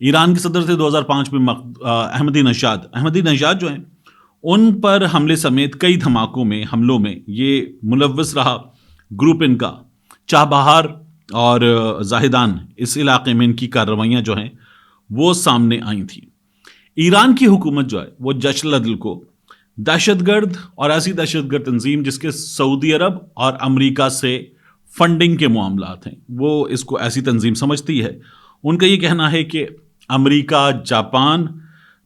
ایران کے صدر تھے 2005 میں احمدی نژاد جو ہیں، ان پر حملے سمیت کئی دھماکوں میں حملوں میں یہ ملوث رہا گروپ ان کا چابہار اور زاہدان، اس علاقے میں ان کی کارروائیاں جو ہیں وہ سامنے آئی تھیں۔ ایران کی حکومت جو ہے وہ جیش العدل کو دہشت گرد اور ایسی دہشت گرد تنظیم جس کے سعودی عرب اور امریکہ سے فنڈنگ کے معاملات ہیں، وہ اس کو ایسی تنظیم سمجھتی ہے۔ ان کا یہ کہنا ہے کہ امریکہ، جاپان،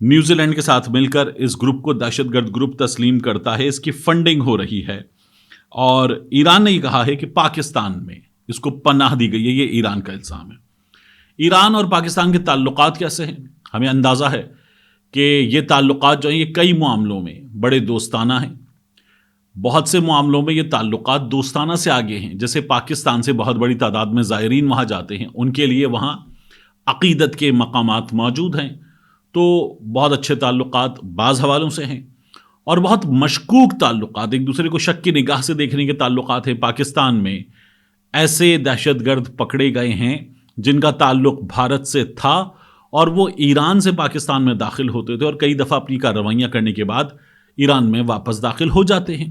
نیوزی لینڈ کے ساتھ مل کر اس گروپ کو دہشت گرد گروپ تسلیم کرتا ہے، اس کی فنڈنگ ہو رہی ہے، اور ایران نے یہ کہا ہے کہ پاکستان میں اس کو پناہ دی گئی ہے۔ یہ ایران کا الزام ہے۔ ایران اور پاکستان کے تعلقات کیسے ہیں؟ ہمیں اندازہ ہے کہ یہ تعلقات جو ہیں یہ کئی معاملوں میں بڑے دوستانہ ہیں۔ بہت سے معاملوں میں یہ تعلقات دوستانہ سے آگے ہیں، جیسے پاکستان سے بہت بڑی تعداد میں زائرین وہاں جاتے ہیں، ان کے لیے وہاں عقیدت کے مقامات موجود ہیں، تو بہت اچھے تعلقات بعض حوالوں سے ہیں، اور بہت مشکوک تعلقات، ایک دوسرے کو شک کی نگاہ سے دیکھنے کے تعلقات ہیں۔ پاکستان میں ایسے دہشت گرد پکڑے گئے ہیں جن کا تعلق بھارت سے تھا، اور وہ ایران سے پاکستان میں داخل ہوتے تھے اور کئی دفعہ اپنی کارروائیاں کرنے کے بعد ایران میں واپس داخل ہو جاتے ہیں۔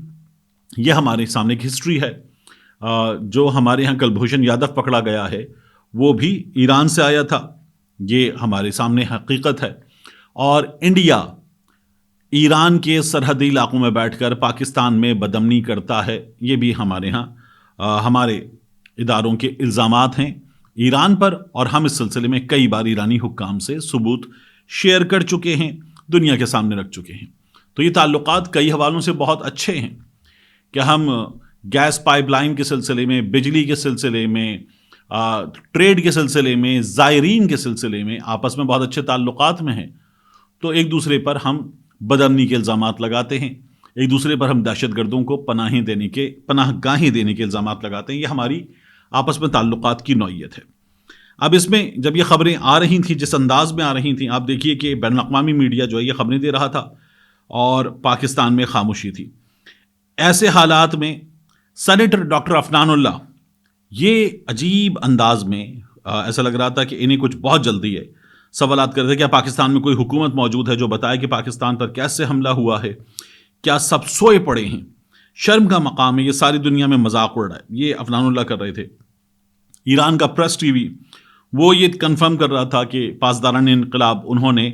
یہ ہمارے سامنے کی ہسٹری ہے۔ جو ہمارے ہاں کلبھوشن یادو پکڑا گیا ہے وہ بھی ایران سے آیا تھا، یہ ہمارے سامنے حقیقت ہے۔ اور انڈیا ایران کے سرحدی علاقوں میں بیٹھ کر پاکستان میں بدامنی کرتا ہے، یہ بھی ہمارے ہاں ہمارے اداروں کے الزامات ہیں ایران پر، اور ہم اس سلسلے میں کئی بار ایرانی حکام سے ثبوت شیئر کر چکے ہیں، دنیا کے سامنے رکھ چکے ہیں۔ تو یہ تعلقات کئی حوالوں سے بہت اچھے ہیں کہ ہم گیس پائپ لائن کے سلسلے میں، بجلی کے سلسلے میں، ٹریڈ کے سلسلے میں، زائرین کے سلسلے میں آپس میں بہت اچھے تعلقات میں ہیں، تو ایک دوسرے پر ہم بدامنی کے الزامات لگاتے ہیں، ایک دوسرے پر ہم دہشت گردوں کو پناہ گاہیں دینے کے الزامات لگاتے ہیں۔ یہ ہماری آپس میں تعلقات کی نوعیت ہے۔ اب اس میں جب یہ خبریں آ رہی تھیں، جس انداز میں آ رہی تھیں، آپ دیکھیے کہ بین الاقوامی میڈیا جو ہے یہ خبریں دے رہا تھا اور پاکستان میں خاموشی تھی۔ ایسے حالات میں سینیٹر ڈاکٹر عفنان اللہ یہ عجیب انداز میں ایسا لگ رہا تھا کہ انہیں کچھ بہت جلدی ہے، سوالات کرتے کیا پاکستان میں کوئی حکومت موجود ہے جو بتائے کہ پاکستان پر کیسے حملہ ہوا ہے، کیا سب سوئے پڑے ہیں، شرم کا مقام ہے، یہ ساری دنیا میں مذاق اڑ رہا ہے۔ یہ عفنان اللہ کر رہے تھے۔ ایران کا پریس ٹی وی وہ یہ کنفرم کر رہا تھا کہ پاسداران انقلاب انہوں نے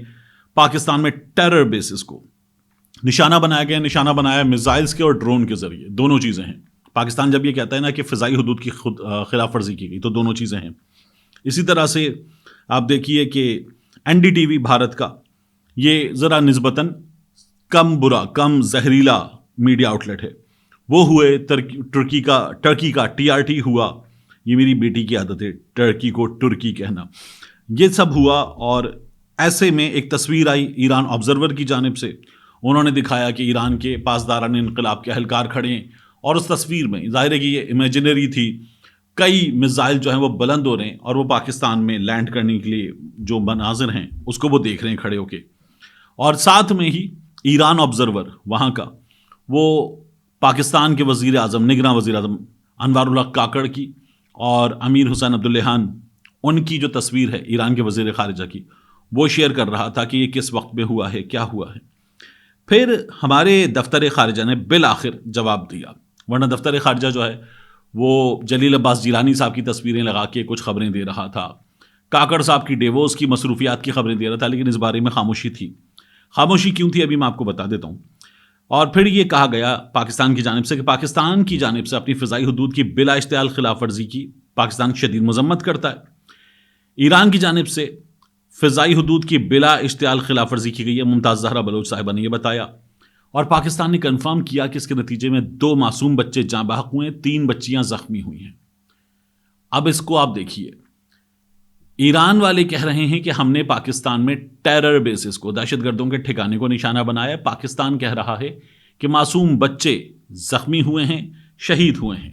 پاکستان میں ٹیرر بیسز کو نشانہ بنایا گیا، نشانہ بنایا میزائلز کے اور ڈرون کے ذریعے، دونوں چیزیں ہیں۔ پاکستان جب یہ کہتا ہے نا کہ فضائی حدود کی خلاف ورزی کی گئی، تو دونوں چیزیں ہیں۔ اسی طرح سے آپ دیکھیے کہ N D T V Bharat کا یہ ذرا نسبتاً کم برا، کم زہریلا میڈیا آؤٹ لیٹ ہے، وہ ہوئے ٹرکی کا ٹی آر ٹی ہوا، یہ میری بیٹی کی عادت ہے ٹرکی کو ٹرکی کہنا، یہ سب ہوا۔ اور ایسے میں ایک تصویر آئی ایران آبزرور کی جانب سے، انہوں نے دکھایا کہ ایران کے پاسداران انقلاب کے اہلکار کھڑے ہیں، اور اس تصویر میں ظاہر ہے کہ یہ امیجنری تھی، کئی میزائل جو ہیں وہ بلند ہو رہے ہیں اور وہ پاکستان میں لینڈ کرنے کے لیے جو مناظر ہیں اس کو وہ دیکھ رہے ہیں کھڑے ہو کے۔ اور ساتھ میں ہی ایران آبزرور وہاں کا وہ پاکستان کے وزیر اعظم، نگراں وزیر اعظم انوار الحق کاکڑ کی اور امیر حسین عبداللہان ان کی جو تصویر ہے ایران کے وزیر خارجہ کی، وہ شیئر کر رہا تھا کہ یہ کس وقت میں ہوا ہے، کیا ہوا ہے۔ پھر ہمارے دفتر خارجہ نے بالآخر جواب دیا، ورنہ دفتر خارجہ جو ہے وہ جلیل عباس جیلانی صاحب کی تصویریں لگا کے کچھ خبریں دے رہا تھا، کاکڑ صاحب کی ڈیووس کی مصروفیات کی خبریں دے رہا تھا، لیکن اس بارے میں خاموشی تھی۔ خاموشی کیوں تھی ابھی میں آپ کو بتا دیتا ہوں۔ اور پھر یہ کہا گیا پاکستان کی جانب سے کہ پاکستان کی جانب سے اپنی فضائی حدود کی بلا اشتعال خلاف ورزی کی پاکستان شدید مذمت کرتا ہے۔ ایران کی جانب سے فضائی حدود کی بلا اشتعال خلاف ورزی کی گئی ہے، ممتاز زہرا بلوچ صاحبہ نے یہ بتایا، اور پاکستان نے کنفرم کیا کہ اس کے نتیجے میں 2 معصوم بچے جاں بحق ہوئے ہیں، 3 بچیاں زخمی ہوئی ہیں۔ اب اس کو آپ دیکھیے، ایران والے کہہ رہے ہیں کہ ہم نے پاکستان میں ٹیرر بیسز کو، دہشت گردوں کے ٹھکانے کو نشانہ بنایا۔ پاکستان کہہ رہا ہے کہ معصوم بچے زخمی ہوئے ہیں، شہید ہوئے ہیں۔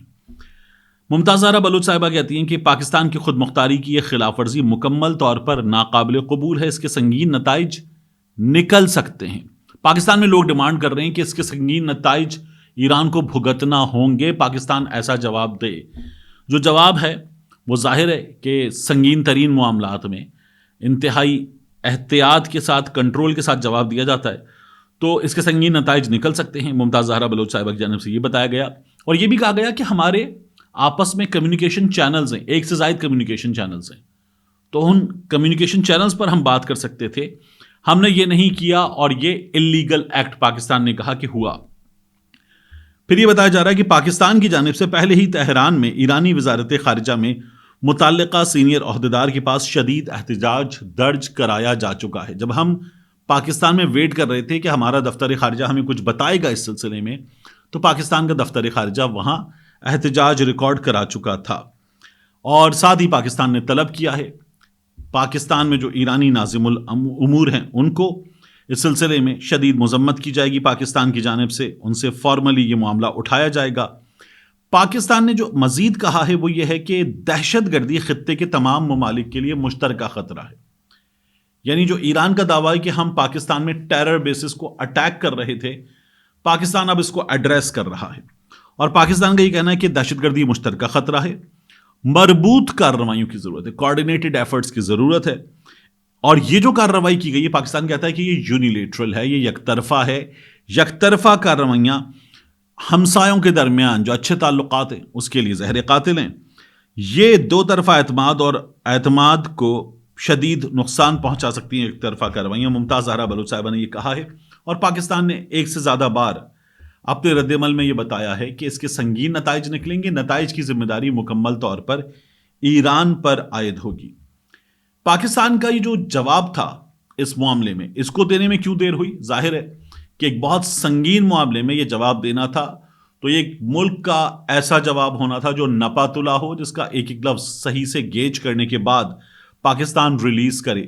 ممتاز زہرا بلوچ صاحبہ کہتی ہیں کہ پاکستان کی خود مختاری کی یہ خلاف ورزی مکمل طور پر ناقابل قبول ہے، اس کے سنگین نتائج نکل سکتے ہیں۔ پاکستان میں لوگ ڈیمانڈ کر رہے ہیں کہ اس کے سنگین نتائج ایران کو بھگتنا ہوں گے، پاکستان ایسا جواب دے۔ جو جواب ہے وہ ظاہر ہے کہ سنگین ترین معاملات میں انتہائی احتیاط کے ساتھ، کنٹرول کے ساتھ جواب دیا جاتا ہے تو اس کے سنگین نتائج نکل سکتے ہیں. ممتاز زہرا بلوچ صاحبہ کی جانب سے یہ بتایا گیا، اور یہ بھی کہا گیا کہ ہمارے آپس میں کمیونیکیشن چینلز ہیں، ایک سے زائد کمیونیکیشن چینلز ہیں، تو ان کمیونیکیشن چینلز پر ہم بات کر سکتے تھے. ہم نے یہ نہیں کیا اور یہ اللیگل ایکٹ پاکستان نے کہا کہ ہوا. پھر یہ بتایا جا رہا ہے کہ پاکستان کی جانب سے پہلے ہی تہران میں ایرانی وزارت خارجہ میں متعلقہ سینئر عہدیدار کے پاس شدید احتجاج درج کرایا جا چکا ہے. جب ہم پاکستان میں ویٹ کر رہے تھے کہ ہمارا دفتر خارجہ ہمیں کچھ بتائے گا اس سلسلے میں، تو پاکستان کا دفتر خارجہ وہاں احتجاج ریکارڈ کرا چکا تھا، اور ساتھ ہی پاکستان نے طلب کیا ہے پاکستان میں جو ایرانی ناظم الامور ہیں ان کو اس سلسلے میں شدید مذمت کی جائے گی پاکستان کی جانب سے، ان سے فارملی یہ معاملہ اٹھایا جائے گا. پاکستان نے جو مزید کہا ہے وہ یہ ہے کہ دہشت گردی خطے کے تمام ممالک کے لیے مشترکہ خطرہ ہے. یعنی جو ایران کا دعویٰ ہے کہ ہم پاکستان میں ٹیرر بیسز کو اٹیک کر رہے تھے، پاکستان اب اس کو ایڈریس کر رہا ہے، اور پاکستان کا یہ کہنا ہے کہ دہشت گردی مشترکہ خطرہ ہے، مربوط کارروائیوں کی ضرورت ہے، کوآرڈینیٹڈ ایفرٹس کی ضرورت ہے. اور یہ جو کارروائی کی گئی ہے، پاکستان کہتا ہے کہ یہ یونیلیٹرل ہے، یہ یک طرفہ ہے. یک طرفہ کارروائیاں ہمسایوں کے درمیان جو اچھے تعلقات ہیں اس کے لیے زہر قاتل ہیں. یہ دو طرفہ اعتماد اور اعتماد کو شدید نقصان پہنچا سکتی ہیں ایک طرفہ کارروائیاں. ممتاز زہرا بلوچ صاحبہ نے یہ کہا ہے، اور پاکستان نے ایک سے زیادہ بار اپنے رد عمل میں یہ بتایا ہے کہ اس کے سنگین نتائج نکلیں گے. نتائج کی ذمہ داری مکمل طور پر ایران پر عائد ہوگی. پاکستان کا یہ جو جواب تھا اس معاملے میں، اس کو دینے میں کیوں دیر ہوئی؟ ظاہر ہے کہ ایک بہت سنگین معاملے میں یہ جواب دینا تھا تو یہ ایک ملک کا ایسا جواب ہونا تھا جو نپا تلا ہو، جس کا ایک ایک لفظ صحیح سے گیج کرنے کے بعد پاکستان ریلیز کرے.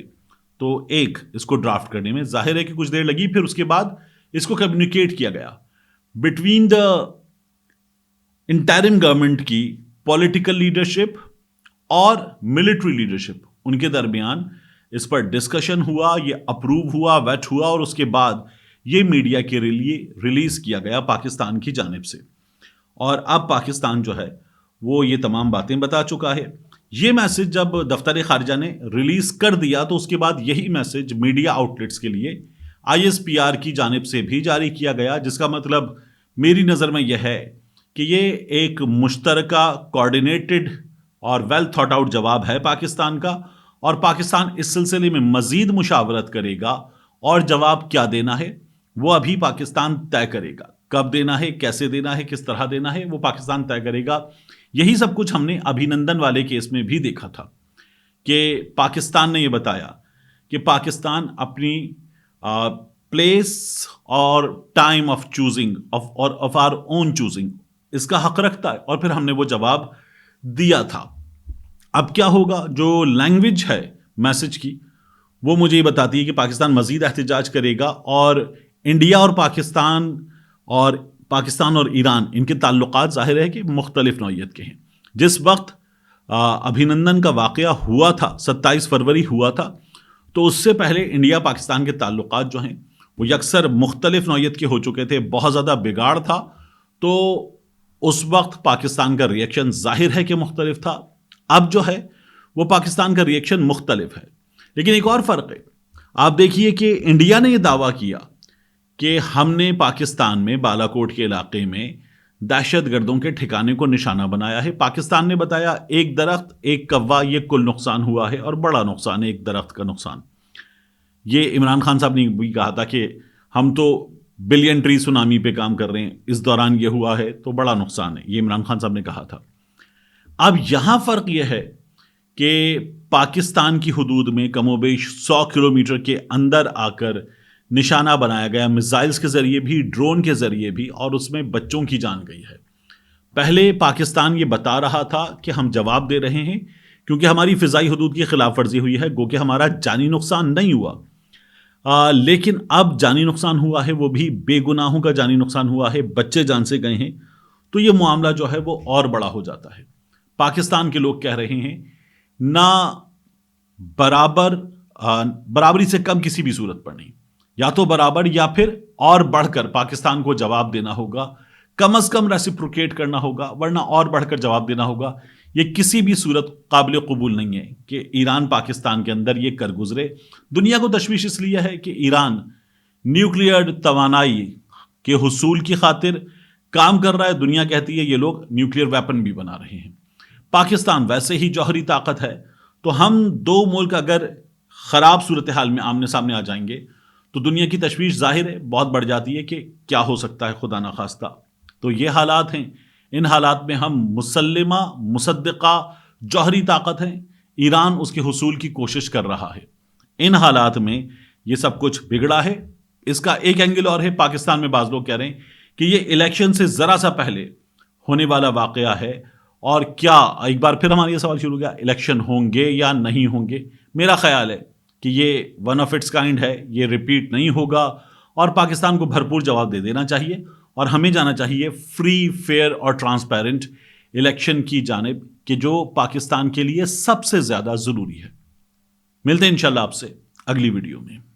تو ایک اس کو ڈرافٹ کرنے میں ظاہر ہے کہ کچھ دیر لگی، پھر اس کے بعد اس کو کمیونیکیٹ کیا گیا بٹوین دا انٹرم گورنمنٹ کی پولیٹیکل لیڈرشپ اور ملٹری لیڈرشپ، ان کے درمیان اس پر ڈسکشن ہوا، یہ اپروو ہوا، ویٹ ہوا، اور اس کے بعد یہ میڈیا کے لیے ریلیز کیا گیا پاکستان کی جانب سے. اور اب پاکستان جو ہے وہ یہ تمام باتیں بتا چکا ہے. یہ میسج جب دفتر خارجہ نے ریلیز کر دیا تو اس کے بعد یہی میسج میڈیا آؤٹلیٹس کے لیے ISPR کی جانب سے بھی جاری کیا گیا، جس کا مطلب میری نظر میں یہ ہے کہ یہ ایک مشترکہ کوآرڈینیٹڈ اور ویل تھاٹ آؤٹ جواب ہے پاکستان کا، اور پاکستان اس سلسلے میں مزید مشاورت کرے گا، اور جواب کیا دینا ہے وہ ابھی پاکستان طے کرے گا. کب دینا ہے، کیسے دینا ہے، کس طرح دینا ہے، وہ پاکستان طے کرے گا. یہی سب کچھ ہم نے ابھینندن والے کیس میں بھی دیکھا تھا کہ پاکستان نے یہ بتایا کہ پاکستان اپنی پلیس اور time of choosing of our own choosing اس کا حق رکھتا ہے، اور پھر ہم نے وہ جواب دیا تھا. اب کیا ہوگا؟ جو لینگویج ہے میسج کی وہ مجھے یہ بتاتی ہے کہ پاکستان مزید احتجاج کرے گا، اور انڈیا اور پاکستان اور ایران ان کے تعلقات ظاہر ہے کہ مختلف نوعیت کے ہیں. جس وقت ابھینندن کا واقعہ ہوا تھا، 27 فروری ہوا تھا، تو اس سے پہلے انڈیا پاکستان کے تعلقات جو ہیں وہ یکسر مختلف نوعیت کے ہو چکے تھے، بہت زیادہ بگاڑ تھا. تو اس وقت پاکستان کا ریئیکشن ظاہر ہے کہ مختلف تھا. اب جو ہے وہ پاکستان کا ریئیکشن مختلف ہے، لیکن ایک اور فرق ہے. آپ دیکھیے کہ انڈیا نے یہ دعویٰ کیا کہ ہم نے پاکستان میں بالا کوٹ کے علاقے میں دہشت گردوں کے ٹھکانے کو نشانہ بنایا ہے. پاکستان نے بتایا ایک درخت ایک کوا یہ کل نقصان ہوا ہے، اور بڑا نقصان ہے ایک درخت کا نقصان. یہ عمران خان صاحب نے بھی کہا تھا کہ ہم تو بلین ٹری سونامی پہ کام کر رہے ہیں، اس دوران یہ ہوا ہے تو بڑا نقصان ہے، یہ عمران خان صاحب نے کہا تھا. اب یہاں فرق یہ ہے کہ پاکستان کی حدود میں کم و بیش 100 کلومیٹر کے اندر آ کر نشانہ بنایا گیا، میزائلز کے ذریعے بھی، ڈرون کے ذریعے بھی، اور اس میں بچوں کی جان گئی ہے. پہلے پاکستان یہ بتا رہا تھا کہ ہم جواب دے رہے ہیں کیونکہ ہماری فضائی حدود کی خلاف ورزی ہوئی ہے، گو کہ ہمارا جانی نقصان نہیں ہوا. لیکن اب جانی نقصان ہوا ہے، وہ بھی بے گناہوں کا جانی نقصان ہوا ہے، بچے جان سے گئے ہیں. تو یہ معاملہ جو ہے وہ اور بڑا ہو جاتا ہے. پاکستان کے لوگ کہہ رہے ہیں نہ برابری سے کم کسی بھی صورت پر نہیں، یا تو برابر یا پھر اور بڑھ کر پاکستان کو جواب دینا ہوگا، کم از کم ریسیپروکیٹ کرنا ہوگا، ورنہ اور بڑھ کر جواب دینا ہوگا. یہ کسی بھی صورت قابل قبول نہیں ہے کہ ایران پاکستان کے اندر یہ کر گزرے. دنیا کو تشویش اس لیے ہے کہ ایران نیوکلیئر توانائی کے حصول کی خاطر کام کر رہا ہے. دنیا کہتی ہے یہ لوگ نیوکلیئر ویپن بھی بنا رہے ہیں. پاکستان ویسے ہی جوہری طاقت ہے. تو ہم دو ملک اگر خراب صورتحال میں آمنے سامنے آ جائیں گے تو دنیا کی تشویش ظاہر ہے بہت بڑھ جاتی ہے کہ کیا ہو سکتا ہے خدا نخواستہ. تو یہ حالات ہیں. ان حالات میں ہم مسلمہ مصدقہ جوہری طاقت ہیں. ایران اس کے حصول کی کوشش کر رہا ہے. ان حالات میں یہ سب کچھ بگڑا ہے. اس کا ایک اینگل اور ہے. پاکستان میں بعض لوگ کہہ رہے ہیں کہ یہ الیکشن سے ذرا سا پہلے ہونے والا واقعہ ہے. اور کیا ایک بار پھر ہمارا یہ سوال شروع ہو گیا الیکشن ہوں گے یا نہیں ہوں گے. میرا خیال ہے کہ یہ ون آف اٹس کائنڈ ہے. یہ ریپیٹ نہیں ہوگا اور پاکستان کو بھرپور جواب دے دینا چاہیے اور ہمیں جانا چاہیے فری فیئر اور ٹرانسپیرنٹ الیکشن کی جانب کہ جو پاکستان کے لیے سب سے زیادہ ضروری ہے. ملتے ہیں انشاءاللہ آپ سے اگلی ویڈیو میں.